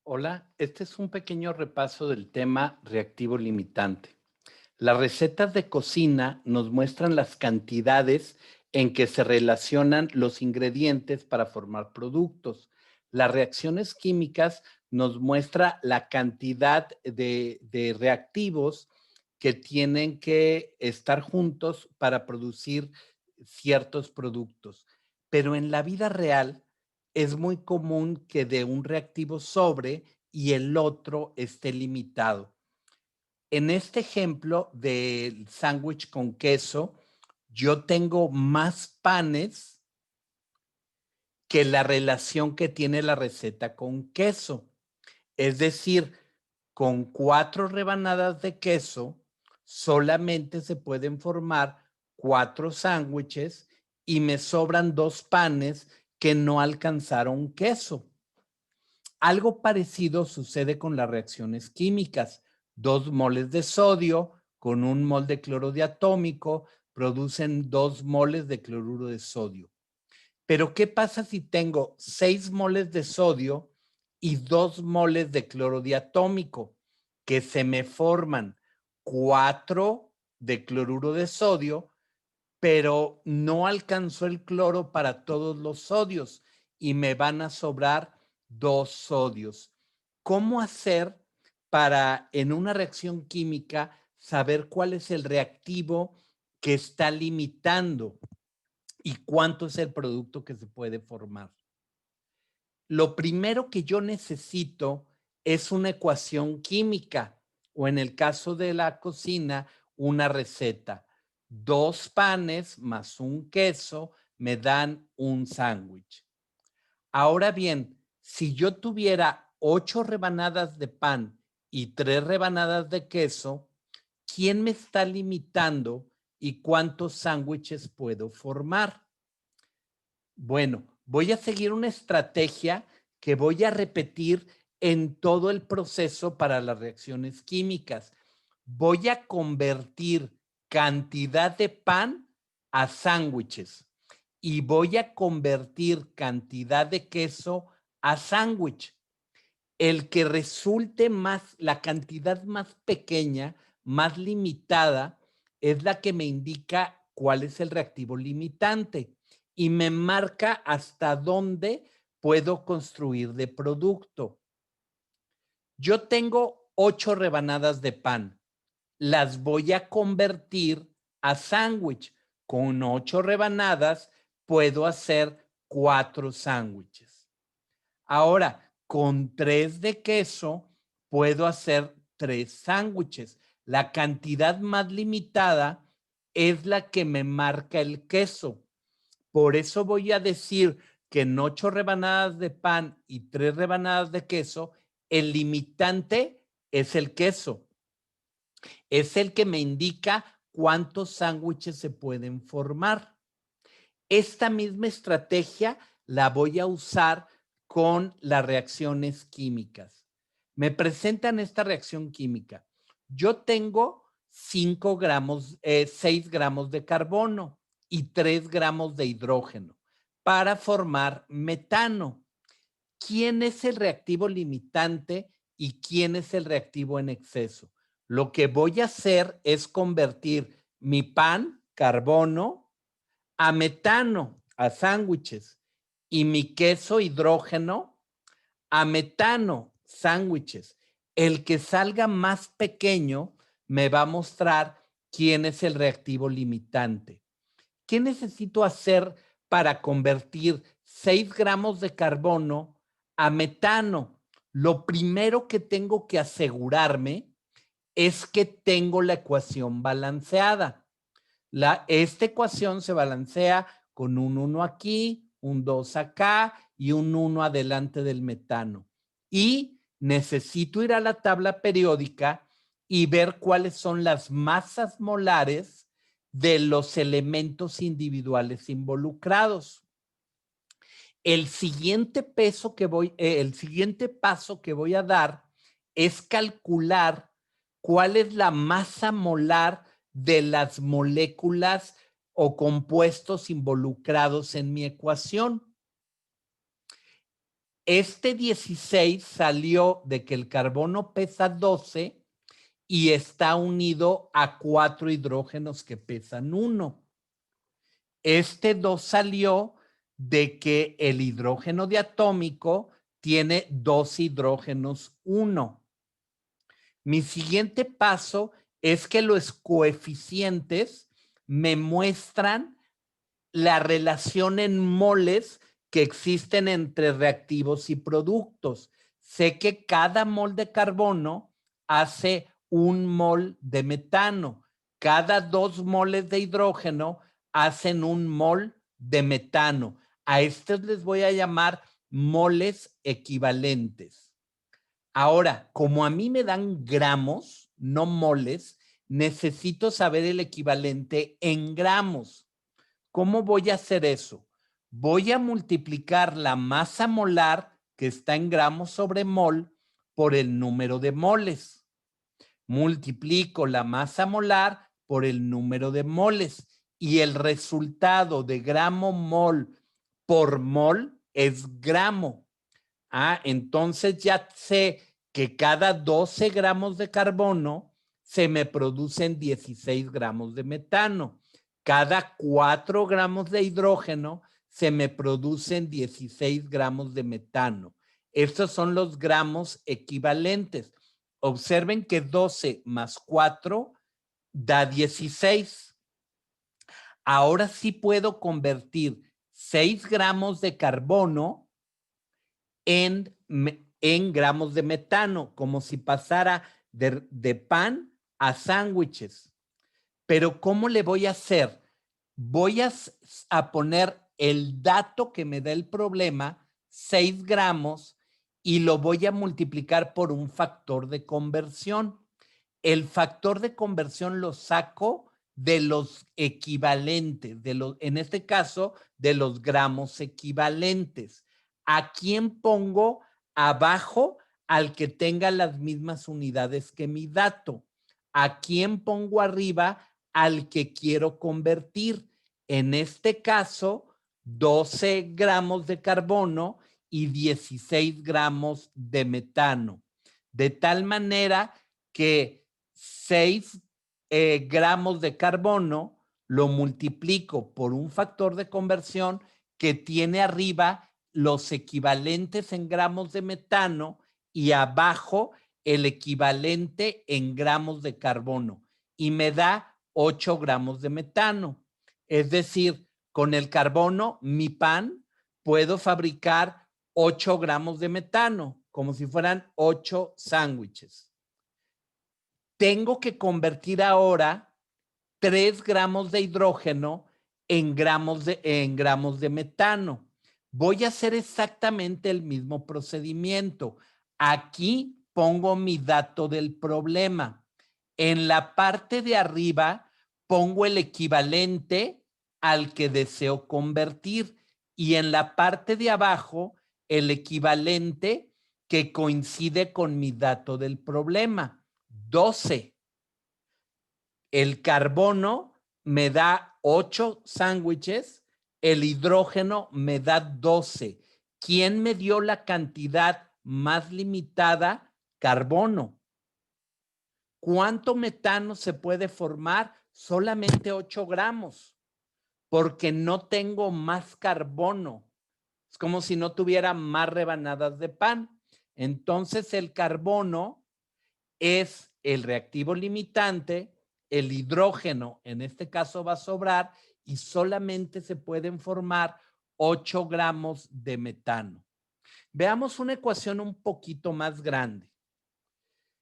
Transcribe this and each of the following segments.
Hola, este es un pequeño repaso del tema reactivo limitante. Las recetas de cocina nos muestran las cantidades en que se relacionan los ingredientes para formar productos. Las reacciones químicas nos muestra la cantidad de reactivos que tienen que estar juntos para producir ciertos productos. Pero en la vida real es muy común que de un reactivo sobre y el otro esté limitado. En este ejemplo del sándwich con queso, yo tengo más panes que la relación que tiene la receta con queso. Es decir, con 4 rebanadas de queso solamente se pueden formar 4 sándwiches y me sobran 2 panes que no alcanzaron queso. Algo parecido sucede con las reacciones químicas. 2 moles de sodio con 1 mol de cloro diatómico producen 2 moles de cloruro de sodio. Pero, ¿qué pasa si tengo 6 moles de sodio y 2 moles de cloro diatómico? Que se me forman 4 de cloruro de sodio, pero no alcanzó el cloro para todos los sodios y me van a sobrar 2 sodios. ¿Cómo hacer para, en una reacción química, saber cuál es el reactivo que está limitando y cuánto es el producto que se puede formar? Lo primero que yo necesito es una ecuación química o, en el caso de la cocina, una receta. 2 panes más un queso me dan un sándwich. Ahora bien, si yo tuviera 8 rebanadas de pan y 3 rebanadas de queso, ¿quién me está limitando y cuántos sándwiches puedo formar? Bueno, voy a seguir una estrategia que voy a repetir en todo el proceso para las reacciones químicas. Voy a convertir cantidad de pan a sándwiches y voy a convertir cantidad de queso a sándwich. El que resulte más, la cantidad más pequeña, más limitada, es la que me indica cuál es el reactivo limitante y me marca hasta dónde puedo construir de producto. Yo tengo 8 rebanadas de pan. Las voy a convertir a sándwich. Con 8 rebanadas puedo hacer 4 sándwiches. Ahora, con 3 de queso puedo hacer 3 sándwiches. La cantidad más limitada es la que me marca el queso. Por eso voy a decir que en 8 rebanadas de pan y 3 rebanadas de queso, el limitante es el queso. Es el que me indica cuántos sándwiches se pueden formar. Esta misma estrategia la voy a usar con las reacciones químicas. Me presentan esta reacción química. Yo tengo 5 gramos, 6 gramos de carbono y 3 gramos de hidrógeno para formar metano. ¿Quién es el reactivo limitante y quién es el reactivo en exceso? Lo que voy a hacer es convertir mi pan, carbono, a metano, a sándwiches, y mi queso, hidrógeno, a metano, sándwiches. El que salga más pequeño me va a mostrar quién es el reactivo limitante. ¿Qué necesito hacer para convertir 6 gramos de carbono a metano? Lo primero que tengo que asegurarme es que tengo la ecuación balanceada. Esta ecuación se balancea con un 1 aquí, un 2 acá y un 1 adelante del metano. Y necesito ir a la tabla periódica y ver cuáles son las masas molares de los elementos individuales involucrados. El siguiente paso que voy a dar es calcular cuál es la masa molar de las moléculas o compuestos involucrados en mi ecuación. Este 16 salió de que el carbono pesa 12 y está unido a 4 hidrógenos que pesan 1. Este 2 salió de que el hidrógeno diatómico tiene 2 hidrógenos 1. Mi siguiente paso es que los coeficientes me muestran la relación en moles que existen entre reactivos y productos. Sé que cada mol de carbono hace 1 mol de metano. Cada 2 moles de hidrógeno hacen 1 mol de metano. A estos les voy a llamar moles equivalentes. Ahora, como a mí me dan gramos, no moles, necesito saber el equivalente en gramos. ¿Cómo voy a hacer eso? Voy a multiplicar la masa molar que está en gramos sobre mol por el número de moles. Multiplico la masa molar por el número de moles y el resultado de gramo mol por mol es gramo. Entonces ya sé que cada 12 gramos de carbono se me producen 16 gramos de metano. Cada 4 gramos de hidrógeno se me producen 16 gramos de metano. Estos son los gramos equivalentes. Observen que 12 más 4 da 16. Ahora sí puedo convertir 6 gramos de carbono en gramos de metano, como si pasara de pan a sándwiches. Pero ¿cómo le voy a hacer? Voy a poner el dato que me da el problema, 6 gramos, y lo voy a multiplicar por un factor de conversión. El factor de conversión lo saco de los equivalentes, en este caso, de los gramos equivalentes. ¿A quién pongo abajo? Al que tenga las mismas unidades que mi dato. ¿A quién pongo arriba? Al que quiero convertir. En este caso, 12 gramos de carbono y 16 gramos de metano. De tal manera que 6 gramos de carbono lo multiplico por un factor de conversión que tiene arriba los equivalentes en gramos de metano y abajo el equivalente en gramos de carbono y me da 8 gramos de metano. Es decir, con el carbono, mi pan, puedo fabricar 8 gramos de metano, como si fueran 8 sándwiches. Tengo que convertir ahora 3 gramos de hidrógeno en gramos de metano. Voy a hacer exactamente el mismo procedimiento. Aquí pongo mi dato del problema. En la parte de arriba pongo el equivalente al que deseo convertir y en la parte de abajo el equivalente que coincide con mi dato del problema. 12. El carbono me da 8 sándwiches, el hidrógeno me da 12. ¿Quién me dio la cantidad más limitada? Carbono. ¿Cuánto metano se puede formar? Solamente 8 gramos, porque no tengo más carbono. Es como si no tuviera más rebanadas de pan. Entonces el carbono es el reactivo limitante, el hidrógeno en este caso va a sobrar y solamente se pueden formar 8 gramos de metano. Veamos una ecuación un poquito más grande.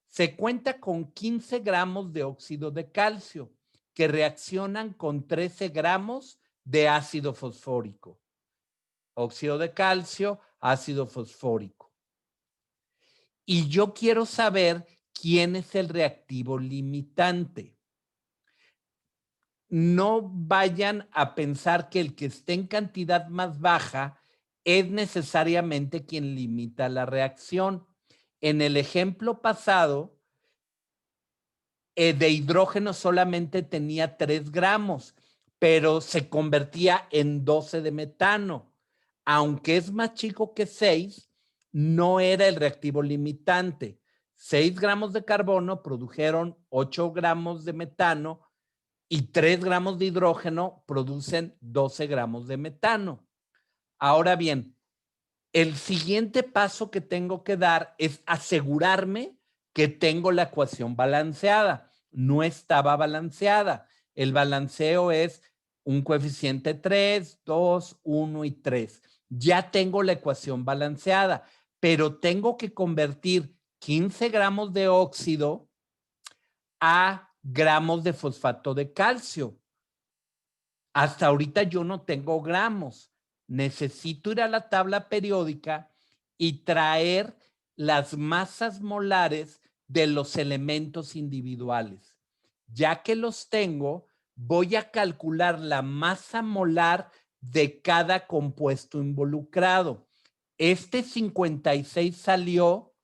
Se cuenta con 15 gramos de óxido de calcio que reaccionan con 13 gramos de ácido fosfórico. Óxido de calcio, ácido fosfórico. Y yo quiero saber quién es el reactivo limitante. No vayan a pensar que el que esté en cantidad más baja es necesariamente quien limita la reacción. En el ejemplo pasado, de hidrógeno solamente tenía 3 gramos, pero se convertía en 12 de metano. Aunque es más chico que 6, no era el reactivo limitante. 6 gramos de carbono produjeron 8 gramos de metano y 3 gramos de hidrógeno producen 12 gramos de metano. Ahora bien, el siguiente paso que tengo que dar es asegurarme que tengo la ecuación balanceada. No estaba balanceada. El balanceo es un coeficiente 3, 2, 1 y 3. Ya tengo la ecuación balanceada, pero tengo que convertir 15 gramos de óxido a gramos de fosfato de calcio. Hasta ahorita yo no tengo gramos. Necesito ir a la tabla periódica y traer las masas molares de los elementos individuales. Ya que los tengo, voy a calcular la masa molar de cada compuesto involucrado. Este 56 salió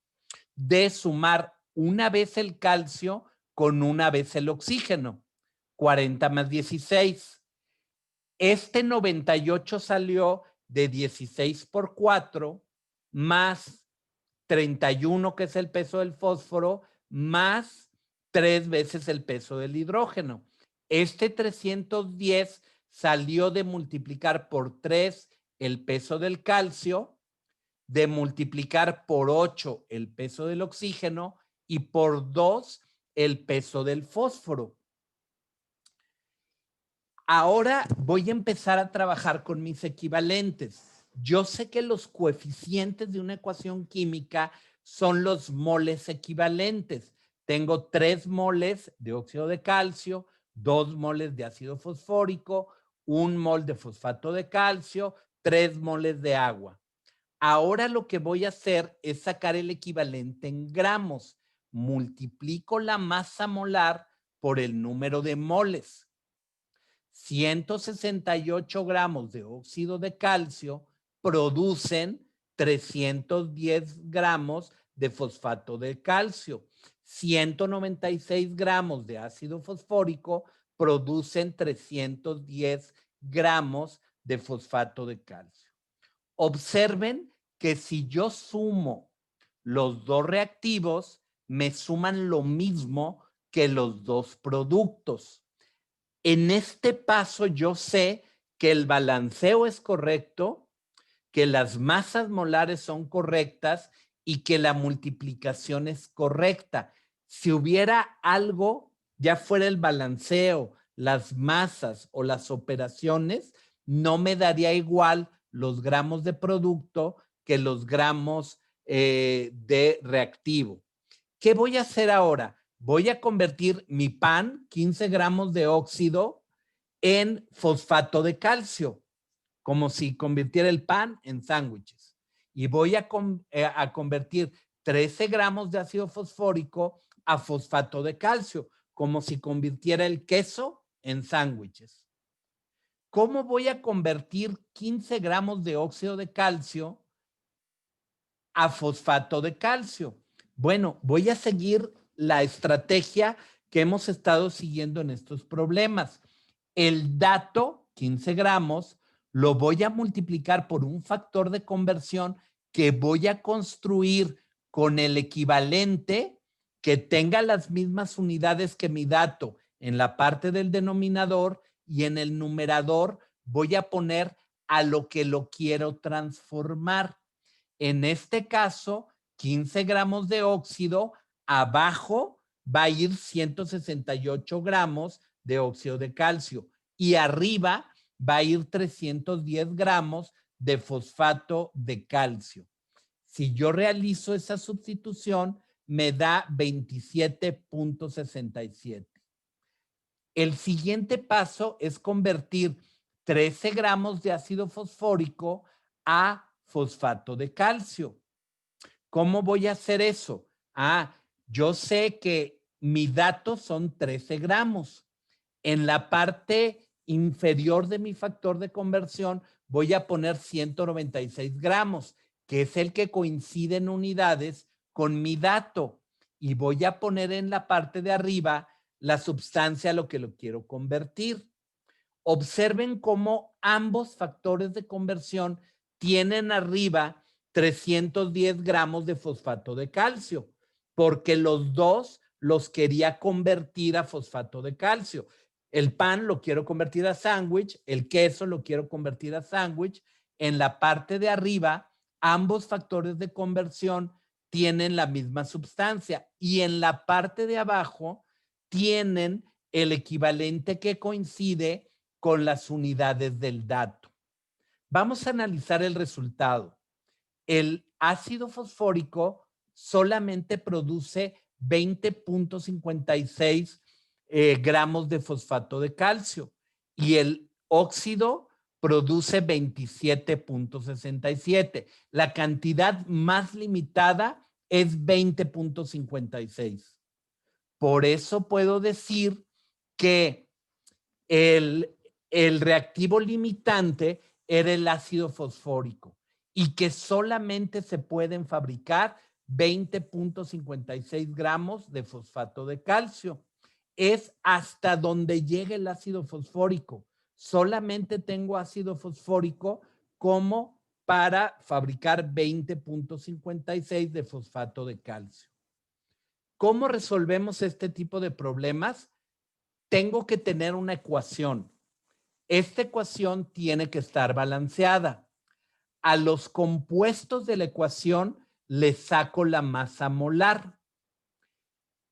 de sumar una vez el calcio con una vez el oxígeno. 40 más 16. Este 98 salió de 16 por 4 más 31, que es el peso del fósforo, más 3 veces el peso del hidrógeno. Este 310 salió de multiplicar por 3 el peso del calcio, de multiplicar por 8 el peso del oxígeno y por 2 el peso del fósforo. Ahora voy a empezar a trabajar con mis equivalentes. Yo sé que los coeficientes de una ecuación química son los moles equivalentes. Tengo 3 moles de óxido de calcio, 2 moles de ácido fosfórico, 1 mol de fosfato de calcio, 3 moles de agua. Ahora lo que voy a hacer es sacar el equivalente en gramos. Multiplico la masa molar por el número de moles. 168 gramos de óxido de calcio producen 310 gramos de fosfato de calcio. 196 gramos de ácido fosfórico producen 310 gramos de fosfato de calcio. Observen que si yo sumo los dos reactivos, me suman lo mismo que los dos productos. En este paso yo sé que el balanceo es correcto, que las masas molares son correctas y que la multiplicación es correcta. Si hubiera algo, ya fuera el balanceo, las masas o las operaciones, no me daría igual los gramos de producto que los gramos de reactivo. ¿Qué voy a hacer ahora? Voy a convertir mi pan, 15 gramos de óxido, en fosfato de calcio, como si convirtiera el pan en sándwiches. Y voy a convertir 13 gramos de ácido fosfórico a fosfato de calcio, como si convirtiera el queso en sándwiches. ¿Cómo voy a convertir 15 gramos de óxido de calcio a fosfato de calcio? Bueno, voy a seguir la estrategia que hemos estado siguiendo en estos problemas. El dato, 15 gramos, lo voy a multiplicar por un factor de conversión que voy a construir con el equivalente que tenga las mismas unidades que mi dato en la parte del denominador, y en el numerador voy a poner a lo que lo quiero transformar. En este caso, 15 gramos de óxido, abajo va a ir 168 gramos de óxido de calcio y arriba va a ir 310 gramos de fosfato de calcio. Si yo realizo esa sustitución, me da 27.67. El siguiente paso es convertir 13 gramos de ácido fosfórico a fosfato de calcio. ¿Cómo voy a hacer eso? Yo sé que mi dato son 13 gramos. En la parte inferior de mi factor de conversión voy a poner 196 gramos, que es el que coincide en unidades con mi dato. Y voy a poner en la parte de arriba la sustancia a lo que lo quiero convertir. Observen cómo ambos factores de conversión tienen arriba 310 gramos de fosfato de calcio, porque los dos los quería convertir a fosfato de calcio. El pan lo quiero convertir a sándwich, el queso lo quiero convertir a sándwich. En la parte de arriba, ambos factores de conversión tienen la misma sustancia y en la parte de abajo tienen el equivalente que coincide con las unidades del dato. Vamos a analizar el resultado. El ácido fosfórico solamente produce 20.56 gramos de fosfato de calcio y el óxido produce 27.67. La cantidad más limitada es 20.56. Por eso puedo decir que el reactivo limitante era el ácido fosfórico y que solamente se pueden fabricar 20.56 gramos de fosfato de calcio. Es hasta donde llega el ácido fosfórico. Solamente tengo ácido fosfórico como para fabricar 20.56 de fosfato de calcio. ¿Cómo resolvemos este tipo de problemas? Tengo que tener una ecuación. Esta ecuación tiene que estar balanceada. A los compuestos de la ecuación le saco la masa molar.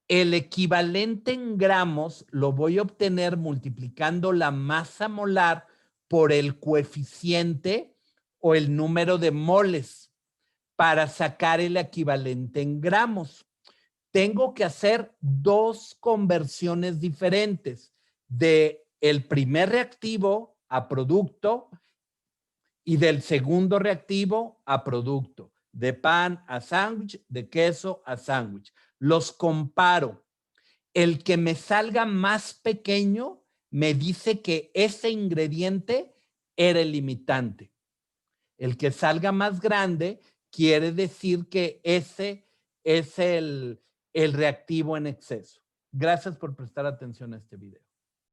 El equivalente en gramos lo voy a obtener multiplicando la masa molar por el coeficiente o el número de moles para sacar el equivalente en gramos. Tengo que hacer dos conversiones diferentes de el primer reactivo a producto y del segundo reactivo a producto, de pan a sándwich, de queso a sándwich. Los comparo. El que me salga más pequeño me dice que ese ingrediente era el limitante. El que salga más grande quiere decir que ese es el reactivo en exceso. Gracias por prestar atención a este video.